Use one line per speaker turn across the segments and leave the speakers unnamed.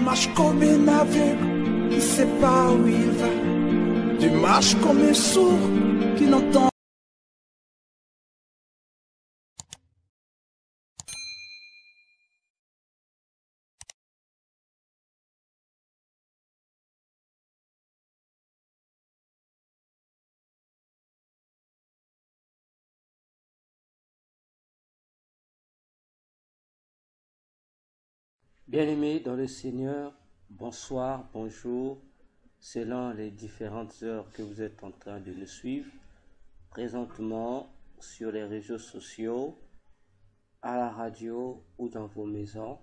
marche comme un aveugle qui ne sait pas où il va. Tu marches comme un sourd qui n'entend.
Bien-aimés dans le Seigneur, bonsoir, bonjour, selon les différentes heures que vous êtes en train de nous suivre, présentement sur les réseaux sociaux, à la radio ou dans vos maisons,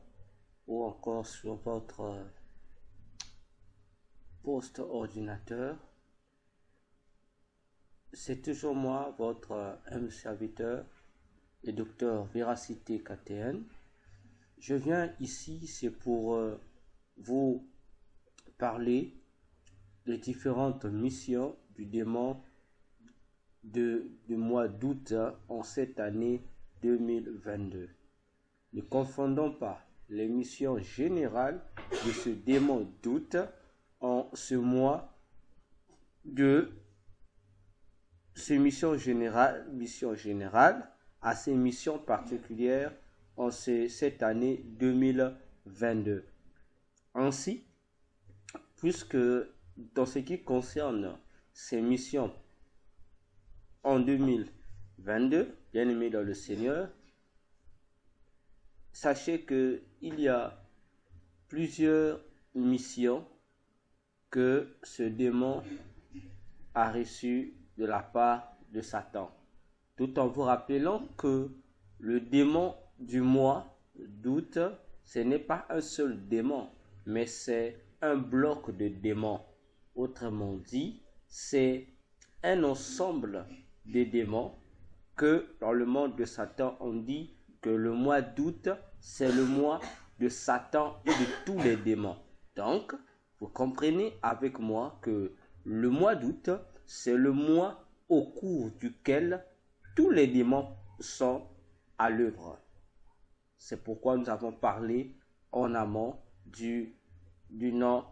ou encore sur votre poste ordinateur. C'est toujours moi, votre humble serviteur, le docteur Véracité KTN. Je viens ici, c'est pour vous parler des différentes missions du démon du mois d'août en cette année 2022. Ne confondons pas les missions générales de ce démon d'août en ce mois de ces missions générales à ces missions particulières en cette année 2022. Ainsi, puisque dans ce qui concerne ces missions en 2022, bien-aimés dans le Seigneur, sachez qu'il y a plusieurs missions que ce démon a reçues de la part de Satan, tout en vous rappelant que le démon du mois d'août, ce n'est pas un seul démon, mais c'est un bloc de démons. Autrement dit, c'est un ensemble de démons que dans le monde de Satan, on dit que le mois d'août, c'est le mois de Satan et de tous les démons. Donc, vous comprenez avec moi que le mois d'août, c'est le mois au cours duquel tous les démons sont à l'œuvre. C'est pourquoi nous avons parlé en amont du nom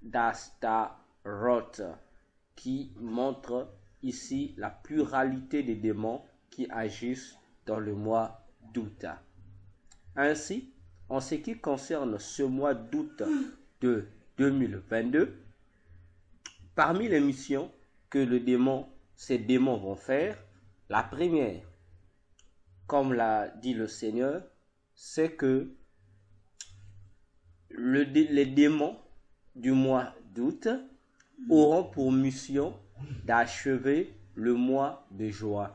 d'Astaroth, qui montre ici la pluralité des démons qui agissent dans le mois d'août. Ainsi, en ce qui concerne ce mois d'août de 2022, parmi les missions que ces démons vont faire, la première, comme l'a dit le Seigneur, c'est que les démons du mois d'août auront pour mission d'achever le mois de juin.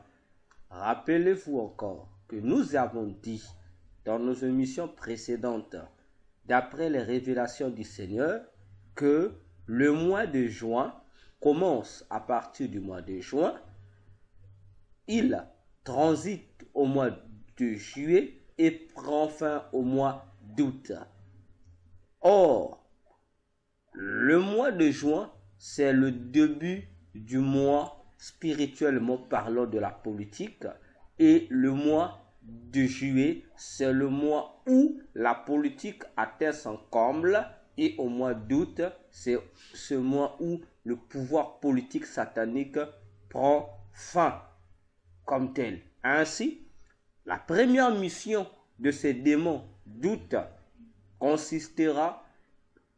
Rappelez-vous encore que nous avons dit dans nos émissions précédentes, d'après les révélations du Seigneur, que le mois de juin commence à partir du mois de juin, il transite au mois de juillet et prend fin au mois d'août. Or, le mois de juin, c'est le début du mois spirituellement parlant de la politique, et le mois de juillet, c'est le mois où la politique atteint son comble, et au mois d'août, c'est ce mois où le pouvoir politique satanique prend fin comme tel. Ainsi, la première mission de ces démons d'août consistera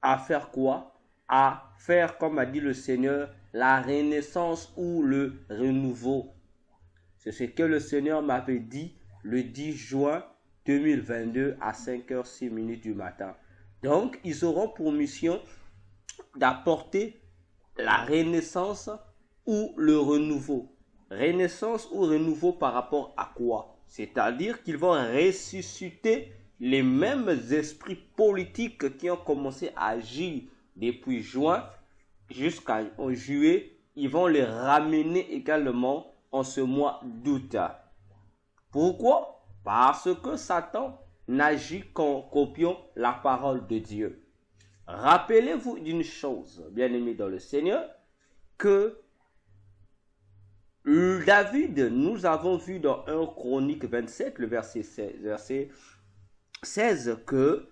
à faire quoi? À faire, comme a dit le Seigneur, la renaissance ou le renouveau. C'est ce que le Seigneur m'avait dit le 10 juin 2022 à 5h06 du matin. Donc, ils auront pour mission d'apporter la renaissance ou le renouveau. Renaissance ou renouveau par rapport à quoi? C'est-à-dire qu'ils vont ressusciter les mêmes esprits politiques qui ont commencé à agir depuis juin jusqu'en juillet. Ils vont les ramener également en ce mois d'août. Pourquoi? Parce que Satan n'agit qu'en copiant la parole de Dieu. Rappelez-vous d'une chose, bien-aimés dans le Seigneur, que David, nous avons vu dans 1 Chronique 27, le verset 16, que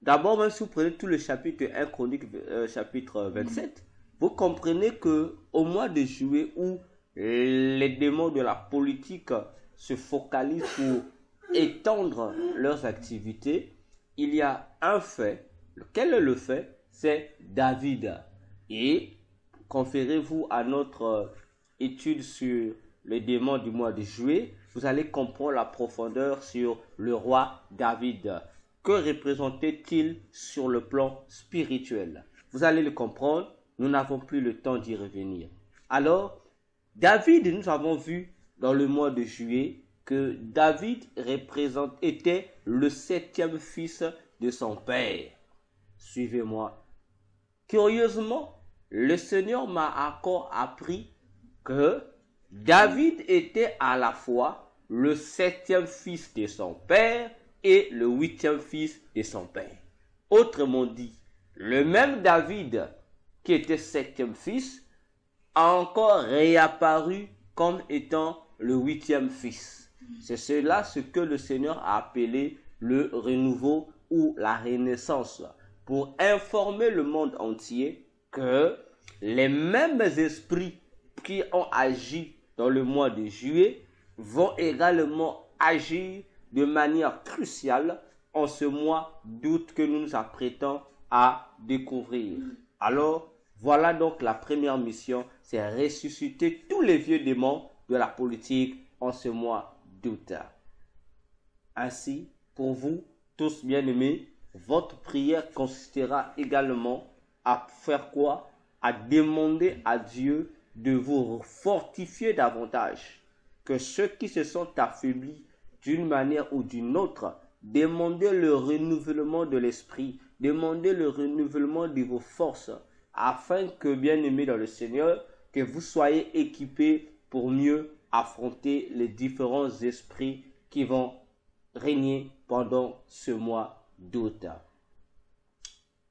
d'abord, même si vous prenez tout le chapitre 1 Chronique, chapitre 27, vous comprenez que au mois de juillet, où les démons de la politique se focalisent pour étendre leurs activités, il y a un fait. Quel est le fait? C'est David. Et conférez-vous à notre étude sur les démons du mois de juillet, vous allez comprendre la profondeur sur le roi David. Que représentait-il sur le plan spirituel? Vous allez le comprendre, nous n'avons plus le temps d'y revenir. Alors, David, nous avons vu dans le mois de juillet que David était le 7e fils de son père. Suivez-moi. Curieusement, le Seigneur m'a encore appris que David était à la fois le 7e fils de son père et le 8e fils de son père. Autrement dit, le même David qui était 7e fils a encore réapparu comme étant le 8e fils. C'est cela ce que le Seigneur a appelé le renouveau ou la renaissance, pour informer le monde entier que les mêmes esprits qui ont agi dans le mois de juillet vont également agir de manière cruciale en ce mois d'août que nous nous apprêtons à découvrir. Alors, voilà donc la première mission, c'est ressusciter tous les vieux démons de la politique en ce mois d'août. Ainsi, pour vous tous bien-aimés, votre prière consistera également à faire quoi? À demander à Dieu de vous fortifier davantage. Que ceux qui se sont affaiblis d'une manière ou d'une autre, demandez le renouvellement de l'esprit, demandez le renouvellement de vos forces, afin que, bien-aimés dans le Seigneur, que vous soyez équipés pour mieux affronter les différents esprits qui vont régner pendant ce mois d'août.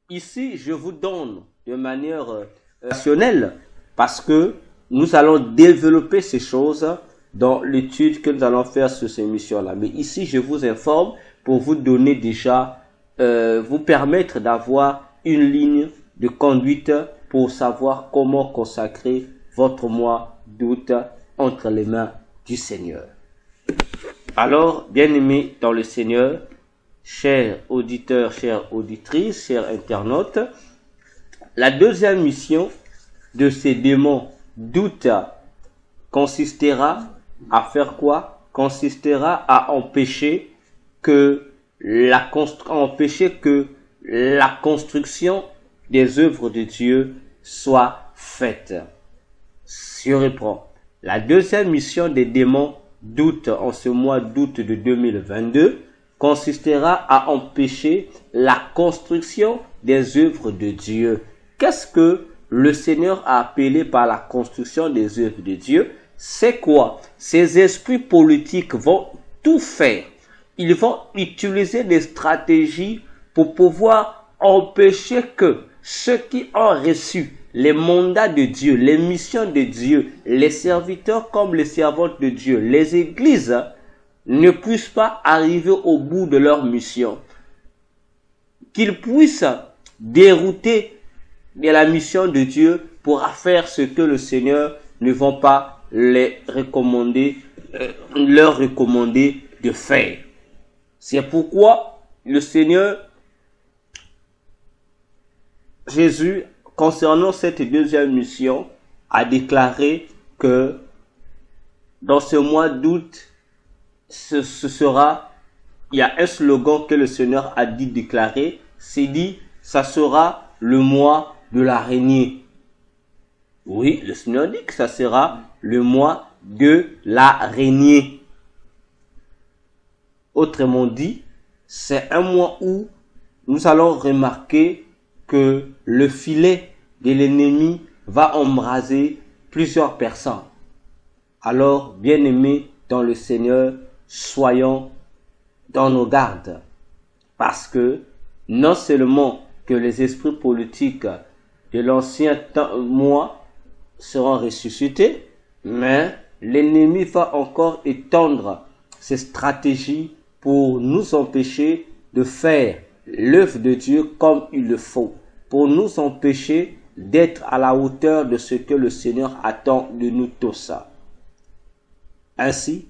Ici, je vous donne de manière rationnelle, parce que nous allons développer ces choses dans l'étude que nous allons faire sur ces missions-là. Mais ici, je vous informe pour vous donner déjà, vous permettre d'avoir une ligne de conduite pour savoir comment consacrer votre mois d'août entre les mains du Seigneur. Alors, bien-aimés dans le Seigneur, chers auditeurs, chères auditrices, chers internautes, la deuxième mission de ces démons d'août consistera à faire quoi? Consistera à empêcher que la construction des œuvres de Dieu soit faite. Je reprends. La deuxième mission des démons d'août en ce mois d'août de 2022 consistera à empêcher la construction des œuvres de Dieu. Qu'est-ce que le Seigneur a appelé par la construction des œuvres de Dieu? C'est quoi? Ces esprits politiques vont tout faire. Ils vont utiliser des stratégies pour pouvoir empêcher que ceux qui ont reçu les mandats de Dieu, les missions de Dieu, les serviteurs comme les servantes de Dieu, les églises, ne puissent pas arriver au bout de leur mission. Qu'ils puissent dérouter de la mission de Dieu pour faire ce que le Seigneur ne va pas leur recommander de faire. C'est pourquoi le Seigneur Jésus, concernant cette deuxième mission, a déclaré que dans ce mois d'août, il y a un slogan que le Seigneur a dit déclarer, c'est dit, ça sera le mois de l'araignée. Oui, le Seigneur dit que ça sera le mois de l'araignée. Autrement dit, c'est un mois où nous allons remarquer que le filet de l'ennemi va embraser plusieurs personnes. Alors, bien-aimés dans le Seigneur, soyons dans nos gardes. Parce que non seulement que les esprits politiques de l'ancien mois seront ressuscités, mais l'ennemi va encore étendre ses stratégies pour nous empêcher de faire l'œuvre de Dieu comme il le faut, pour nous empêcher d'être à la hauteur de ce que le Seigneur attend de nous tous. Ainsi,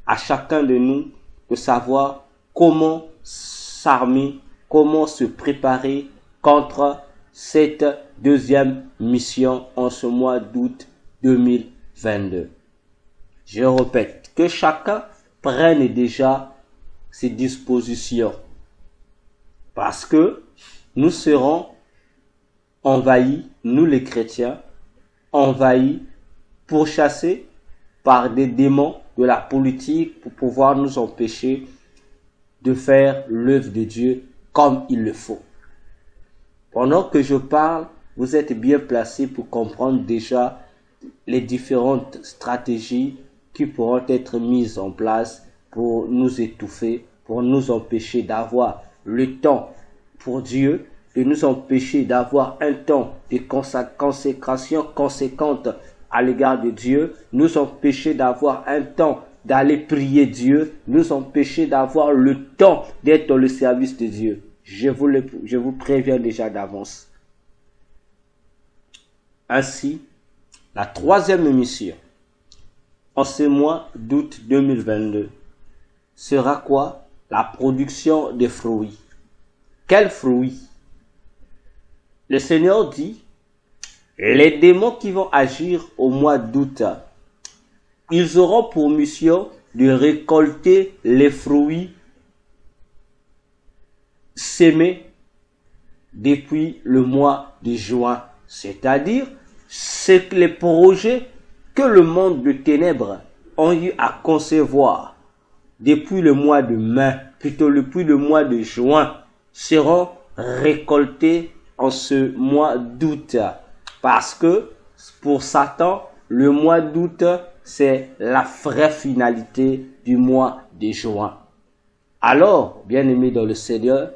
à chacun de nous de savoir comment s'armer, comment se préparer contre cette deuxième mission en ce mois d'août 2022. Je répète, que chacun prenne déjà ses dispositions, parce que nous serons envahis, nous les chrétiens, envahis, pourchassés par des démons de la politique pour pouvoir nous empêcher de faire l'œuvre de Dieu comme il le faut. Pendant que je parle, vous êtes bien placés pour comprendre déjà les différentes stratégies qui pourront être mises en place pour nous étouffer, pour nous empêcher d'avoir le temps pour Dieu, de nous empêcher d'avoir un temps de consécration conséquente à l'égard de Dieu, nous empêcher d'avoir un temps d'aller prier Dieu, nous empêcher d'avoir le temps d'être dans le service de Dieu. Je vous préviens déjà d'avance. Ainsi, la troisième mission en ce mois d'août 2022 sera quoi? La production des fruits. Quels fruits? Le Seigneur dit, les démons qui vont agir au mois d'août, ils auront pour mission de récolter les fruits sémés depuis le mois de juin. C'est-à-dire, c'est les projets que le monde de ténèbres ont eu à concevoir depuis le mois de mai, plutôt depuis le mois de juin, seront récoltés en ce mois d'août. Parce que pour Satan, le mois d'août, c'est la vraie finalité du mois de juin. Alors, bien-aimés dans le Seigneur,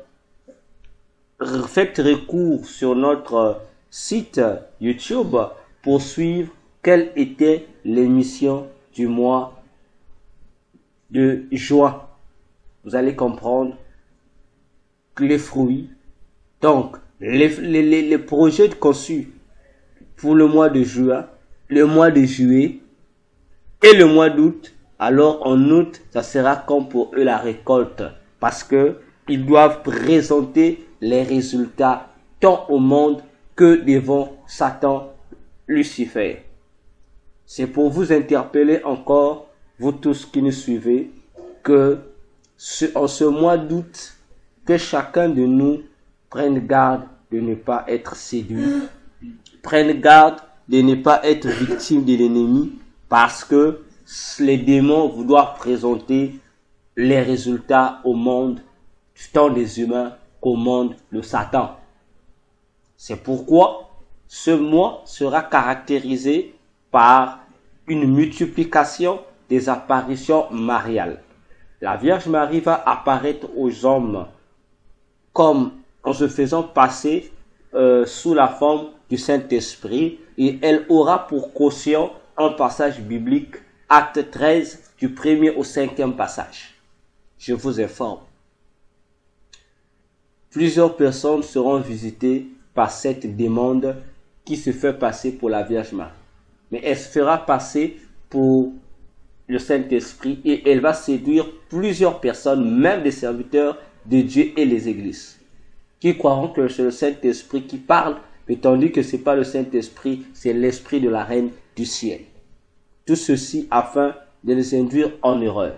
faites recours sur notre site YouTube pour suivre quelle était l'émission du mois de juin. Vous allez comprendre que les fruits, donc les projets conçus pour le mois de juin, le mois de juillet et le mois d'août, alors en août, ça sera comme pour eux la récolte, parce que ils doivent présenter les résultats tant au monde que devant Satan, Lucifer. C'est pour vous interpeller encore, vous tous qui nous suivez, que en ce mois d'août, que chacun de nous prenne garde de ne pas être séduit, prenne garde de ne pas être victime de l'ennemi, parce que les démons vous doivent présenter les résultats au monde, tant des humains qu'au monde de Satan. C'est pourquoi ce mois sera caractérisé par une multiplication des apparitions mariales. La Vierge Marie va apparaître aux hommes comme en se faisant passer sous la forme du Saint-Esprit, et elle aura pour caution un passage biblique, Acte 13, du 1er au 5e passage. Je vous informe. Plusieurs personnes seront visitées par cette demande qui se fait passer pour la Vierge Marie. Mais elle se fera passer pour le Saint-Esprit et elle va séduire plusieurs personnes, même des serviteurs de Dieu et les églises, qui croiront que c'est le Saint-Esprit qui parle, mais tandis que ce n'est pas le Saint-Esprit, c'est l'Esprit de la Reine du ciel. Tout ceci afin de les induire en erreur.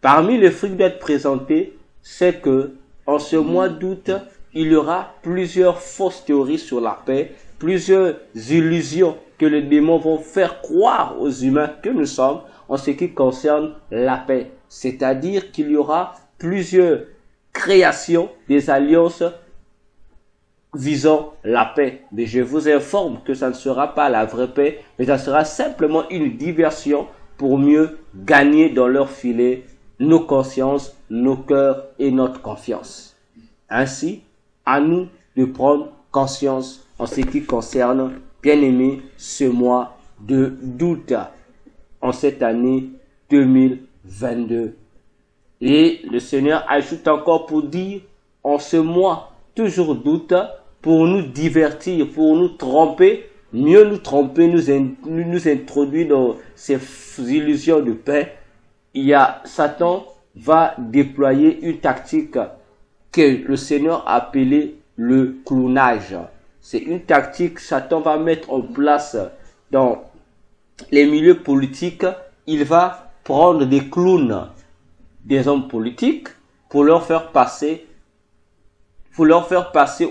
Parmi les fruits d'être présentés, c'est que en ce mois d'août, il y aura plusieurs fausses théories sur la paix, plusieurs illusions que les démons vont faire croire aux humains que nous sommes en ce qui concerne la paix. C'est-à-dire qu'il y aura plusieurs créations des alliances visant la paix. Mais je vous informe que ça ne sera pas la vraie paix, mais ça sera simplement une diversion pour mieux gagner dans leur filet nos consciences, nos cœurs et notre confiance. Ainsi, à nous de prendre conscience en ce qui concerne, bien aimé, ce mois d'août, en cette année 2022. Et le Seigneur ajoute encore pour dire en ce mois toujours d'août, pour nous divertir, pour nous tromper, mieux nous tromper, nous introduire dans ces illusions de paix. Satan va déployer une tactique que le Seigneur a appelée le clownage. C'est une tactique que Satan va mettre en place dans les milieux politiques. Il va prendre des clowns, des hommes politiques, pour leur faire passer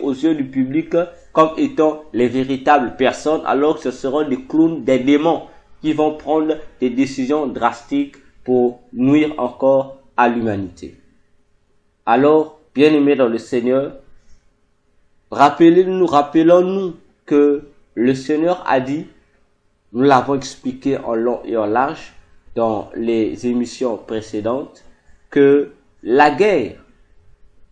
aux yeux du public comme étant les véritables personnes, alors que ce seront des clowns, des démons qui vont prendre des décisions drastiques pour nuire encore à l'humanité. Alors, bien-aimés dans le Seigneur, rappelons-nous que le Seigneur a dit, nous l'avons expliqué en long et en large dans les émissions précédentes, que la guerre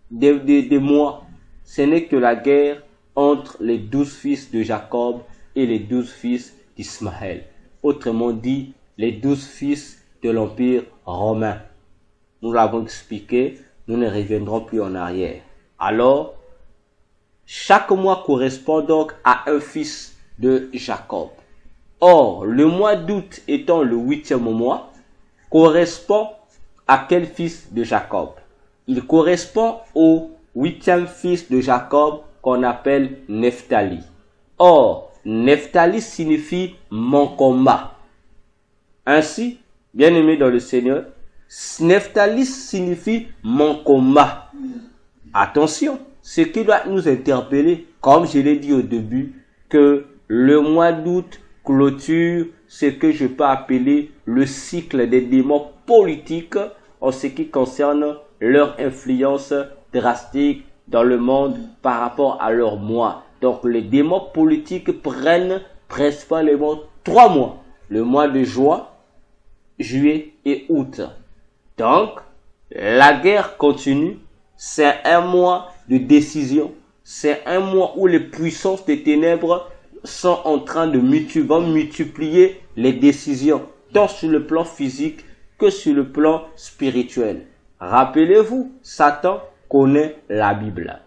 des mois, ce n'est que la guerre entre les 12 fils de Jacob et les 12 fils d'Ismaël. Autrement dit, les 12 fils de l'Empire romain. Nous l'avons expliqué, nous ne reviendrons plus en arrière. Alors, chaque mois correspond donc à un fils de Jacob. Or, le mois d'août étant le 8e mois, correspond à quel fils de Jacob? Il correspond au 8e fils de Jacob qu'on appelle Nephtali. Or, Nephtali signifie mon combat. Ainsi, bien-aimé dans le Seigneur, Nephtali signifie mon combat. Attention, ce qui doit nous interpeller, comme je l'ai dit au début, que le mois d'août clôture ce que je peux appeler le cycle des démons politiques en ce qui concerne leur influence drastique dans le monde par rapport à leur mois. Donc les démons politiques prennent principalement 3 mois. Le mois de juin, juillet et août. Donc, la guerre continue. C'est un mois de décision. C'est un mois où les puissances des ténèbres sont en train de multiplier les décisions, tant sur le plan physique que sur le plan spirituel. Rappelez-vous, Satan connaît la Bible.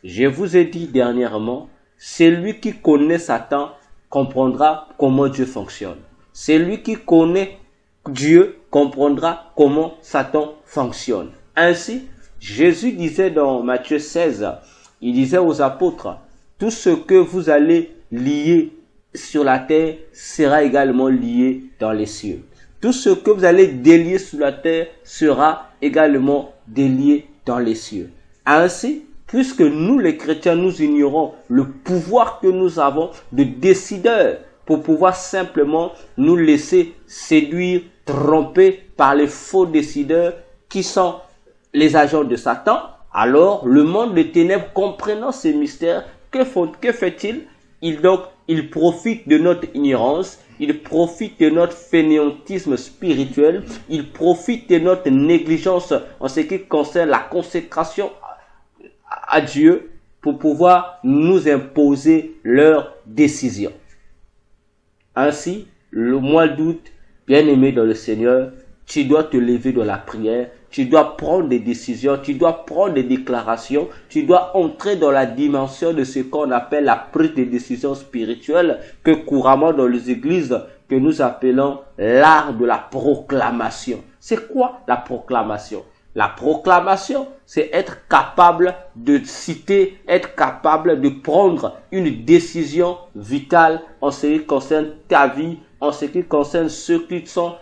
Je vous ai dit dernièrement, celui qui connaît Satan comprendra comment Dieu fonctionne. Celui qui connaît Dieu comprendra comment Satan fonctionne. Ainsi, Jésus disait dans Matthieu 16, il disait aux apôtres, tout ce que vous allez lier sur la terre sera également lié dans les cieux. Tout ce que vous allez délier sur la terre sera également délié dans les cieux. Ainsi, puisque nous les chrétiens, nous ignorons le pouvoir que nous avons de décideurs pour pouvoir simplement nous laisser séduire, tromper par les faux décideurs qui sont les agents de Satan, alors le monde des ténèbres comprenant ces mystères, que fait-il? Il profite de notre ignorance, il profite de notre fainéantisme spirituel, il profite de notre négligence en ce qui concerne la consécration à Dieu pour pouvoir nous imposer leurs décisions. Ainsi, le mois d'août, bien-aimé dans le Seigneur, tu dois te lever dans la prière, tu dois prendre des décisions, tu dois prendre des déclarations, tu dois entrer dans la dimension de ce qu'on appelle la prise de décision spirituelle, que couramment dans les églises, que nous appelons l'art de la proclamation. C'est quoi la proclamation? La proclamation, c'est être capable de citer, être capable de prendre une décision vitale en ce qui concerne ta vie, en ce qui concerne ceux qui sont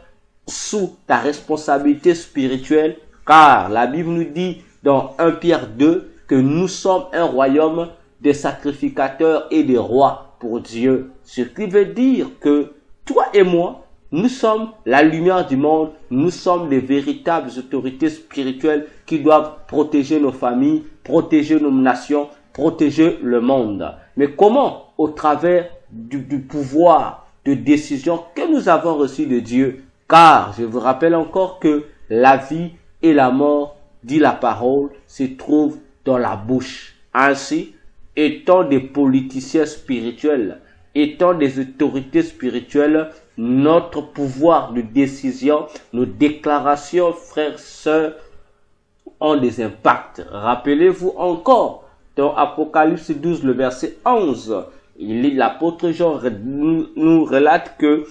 sous ta responsabilité spirituelle, car la Bible nous dit dans 1 Pierre 2 que nous sommes un royaume de sacrificateurs et de rois pour Dieu. Ce qui veut dire que toi et moi, nous sommes la lumière du monde, nous sommes les véritables autorités spirituelles qui doivent protéger nos familles, protéger nos nations, protéger le monde. Mais comment? Au travers du pouvoir de décision que nous avons reçu de Dieu. Car je vous rappelle encore que la vie et la mort, dit la parole, se trouvent dans la bouche. Ainsi, étant des politiciens spirituels, étant des autorités spirituelles, notre pouvoir de décision, nos déclarations, frères, sœurs, ont des impacts. Rappelez-vous encore, dans Apocalypse 12, le verset 11, l'apôtre Jean nous relate que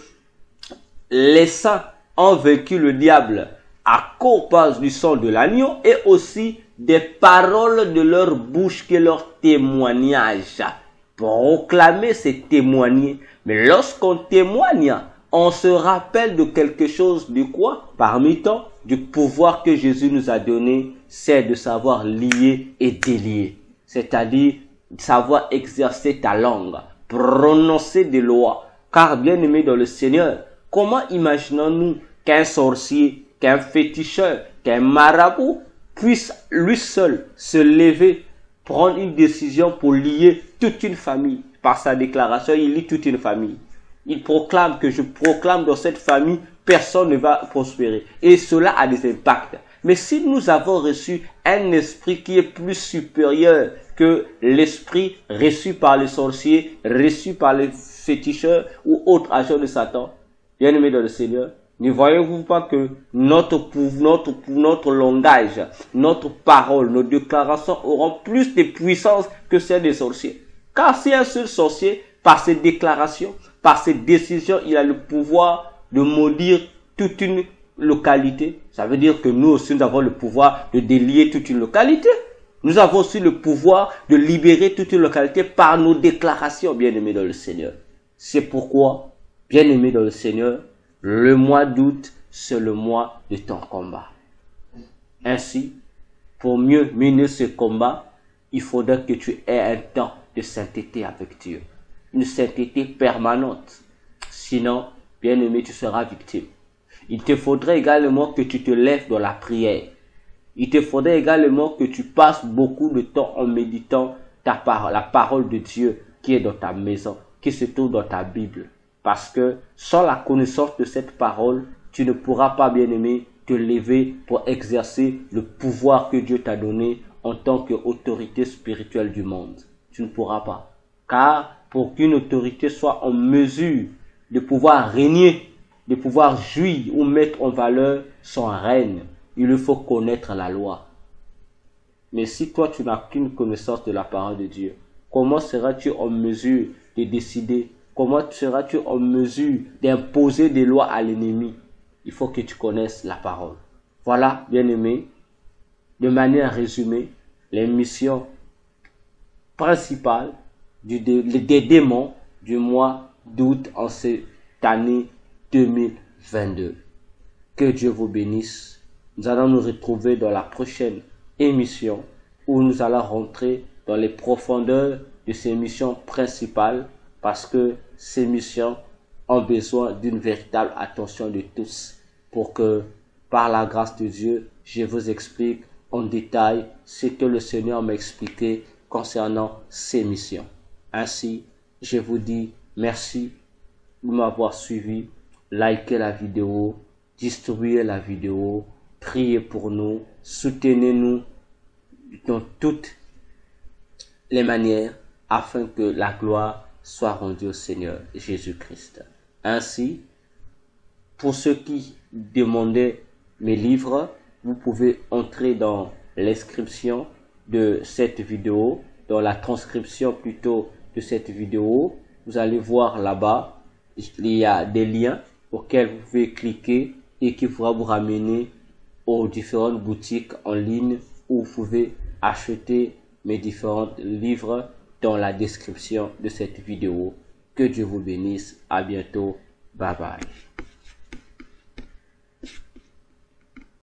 les saints ont vaincu le diable à cause du sang de l'agneau et aussi des paroles de leur bouche que leur témoignage. Proclamer, c'est témoigner. Mais lorsqu'on témoigne, on se rappelle de quelque chose, de quoi? Parmi tant, du pouvoir que Jésus nous a donné, c'est de savoir lier et délier. C'est-à-dire, savoir exercer ta langue, prononcer des lois. Car bien aimé dans le Seigneur, comment imaginons-nous qu'un sorcier, qu'un féticheur, qu'un marabout puisse lui seul se lever, prendre une décision pour lier toute une famille? Par sa déclaration, il lie toute une famille. Il proclame que je proclame dans cette famille, personne ne va prospérer. Et cela a des impacts. Mais si nous avons reçu un esprit qui est plus supérieur que l'esprit reçu par les sorciers, reçu par les féticheurs ou autres agents de Satan, bien aimé dans le Seigneur, ne voyez-vous pas que notre langage, notre parole, nos déclarations auront plus de puissance que celles des sorciers? Car si un seul sorcier, par ses déclarations, par ses décisions, il a le pouvoir de maudire toute une localité, ça veut dire que nous aussi, nous avons le pouvoir de délier toute une localité. Nous avons aussi le pouvoir de libérer toute une localité par nos déclarations, bien-aimés dans le Seigneur. C'est pourquoi, bien-aimés dans le Seigneur, le mois d'août, c'est le mois de ton combat. Ainsi, pour mieux mener ce combat, il faudra que tu aies un temps de sainteté avec Dieu. Une sainteté permanente. Sinon, bien-aimé, tu seras victime. Il te faudrait également que tu te lèves dans la prière. Il te faudrait également que tu passes beaucoup de temps en méditant la parole de Dieu qui est dans ta maison, qui se trouve dans ta Bible. Parce que sans la connaissance de cette parole, tu ne pourras pas, bien-aimé, te lever pour exercer le pouvoir que Dieu t'a donné en tant qu'autorité spirituelle du monde. Tu ne pourras pas. Car pour qu'une autorité soit en mesure de pouvoir régner, de pouvoir jouir ou mettre en valeur son règne, il lui faut connaître la loi. Mais si toi tu n'as qu'une connaissance de la parole de Dieu, comment seras-tu en mesure de décider? Comment seras-tu en mesure d'imposer des lois à l'ennemi? Il faut que tu connaisses la parole. Voilà, bien-aimé, de manière résumée, les missions principales des démons du mois d'août en cette année 2022. Que Dieu vous bénisse. Nous allons nous retrouver dans la prochaine émission où nous allons rentrer dans les profondeurs de ces missions principales parce que ces missions ont besoin d'une véritable attention de tous pour que, par la grâce de Dieu, je vous explique en détail ce que le Seigneur m'a expliqué concernant ces missions. Ainsi, je vous dis merci de m'avoir suivi, likez la vidéo, distribuez la vidéo, priez pour nous, soutenez-nous dans toutes les manières afin que la gloire soit rendue au Seigneur Jésus-Christ. Ainsi, pour ceux qui demandaient mes livres, vous pouvez entrer dans l'inscription de cette vidéo, dans la transcription plutôt de cette vidéo. Vous allez voir là-bas, il y a des liens auxquels vous pouvez cliquer et qui pourra vous ramener aux différentes boutiques en ligne où vous pouvez acheter mes différents livres dans la description de cette vidéo. Que Dieu vous bénisse. À bientôt. Bye bye.